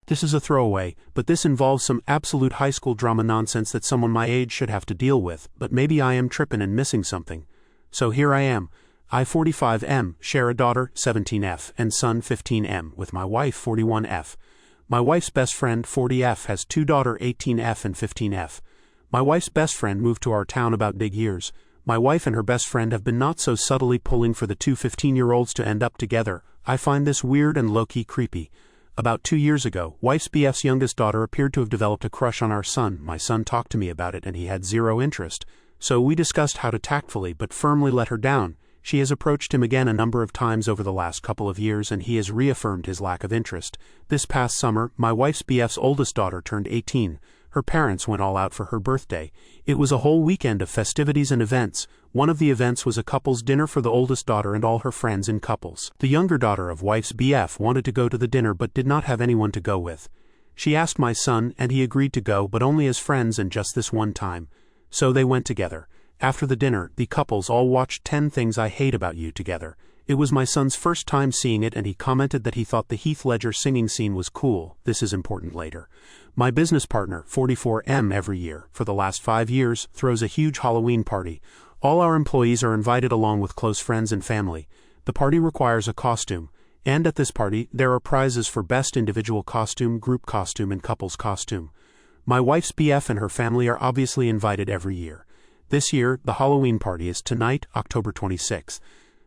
This is a throwaway, but this involves some absolute high school drama nonsense that someone my age should have to deal with, but maybe I am trippin' and missing something. So here I am. I 45M, share a daughter, 17F, and son 15M, with my wife 41F. My wife's best friend 40F has two daughter 18F and 15F. My wife's best friend moved to our town about big years. My wife and her best friend have been not so subtly pulling for the two 15-year-olds to end up together. I find this weird and low-key creepy. About 2 years ago, wife's BF's youngest daughter appeared to have developed a crush on our son. My son talked to me about it and he had zero interest. So we discussed how to tactfully but firmly let her down. She has approached him again a number of times over the last couple of years and he has reaffirmed his lack of interest. This past summer, my wife's BF's oldest daughter turned 18. Her parents went all out for her birthday. It was a whole weekend of festivities and events. One of the events was a couple's dinner for the oldest daughter and all her friends in couples. The younger daughter of wife's BF wanted to go to the dinner but did not have anyone to go with. She asked my son and he agreed to go, but only as friends and just this one time. So they went together. After the dinner, the couples all watched 10 Things I Hate About You together. It was my son's first time seeing it and he commented that he thought the Heath Ledger singing scene was cool. This is important later. My business partner, 44M, every year, for the last 5 years, throws a huge Halloween party. All our employees are invited along with close friends and family. The party requires a costume, and at this party, there are prizes for best individual costume, group costume, and couples costume. My wife's BF and her family are obviously invited every year. This year, the Halloween party is tonight, October 26th.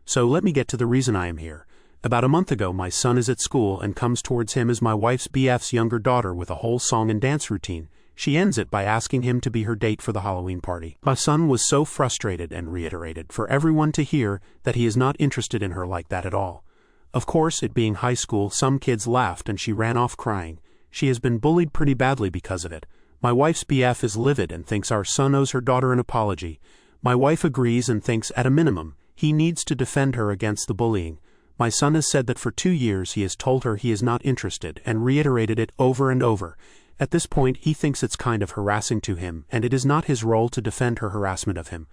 So let me get to the reason I am here. About a month ago, my son is at school and comes towards him as my wife's BF's younger daughter with a whole song and dance routine. She ends it by asking him to be her date for the Halloween party. My son was so frustrated and reiterated for everyone to hear that he is not interested in her like that at all. Of course, it being high school, some kids laughed and she ran off crying. She has been bullied pretty badly because of it. My wife's BF is livid and thinks our son owes her daughter an apology. My wife agrees and thinks, at a minimum, he needs to defend her against the bullying. My son has said that for 2 years he has told her he is not interested and reiterated it over and over. At this point, he thinks it's kind of harassing to him, and it is not his role to defend her harassment of him.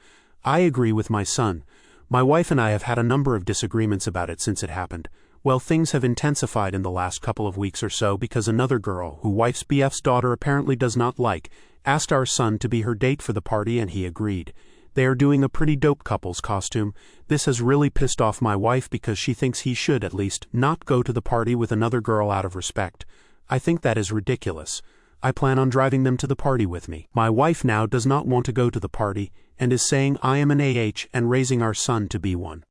I agree with my son. My wife and I have had a number of disagreements about it since it happened. Well, things have intensified in the last couple of weeks or so because another girl, who wife's BF's daughter apparently does not like, asked our son to be her date for the party and he agreed. They are doing a pretty dope couple's costume. This has really pissed off my wife because she thinks he should, at least, not go to the party with another girl out of respect. I think that is ridiculous. I plan on driving them to the party with me. My wife now does not want to go to the party and is saying I am an AH and raising our son to be one.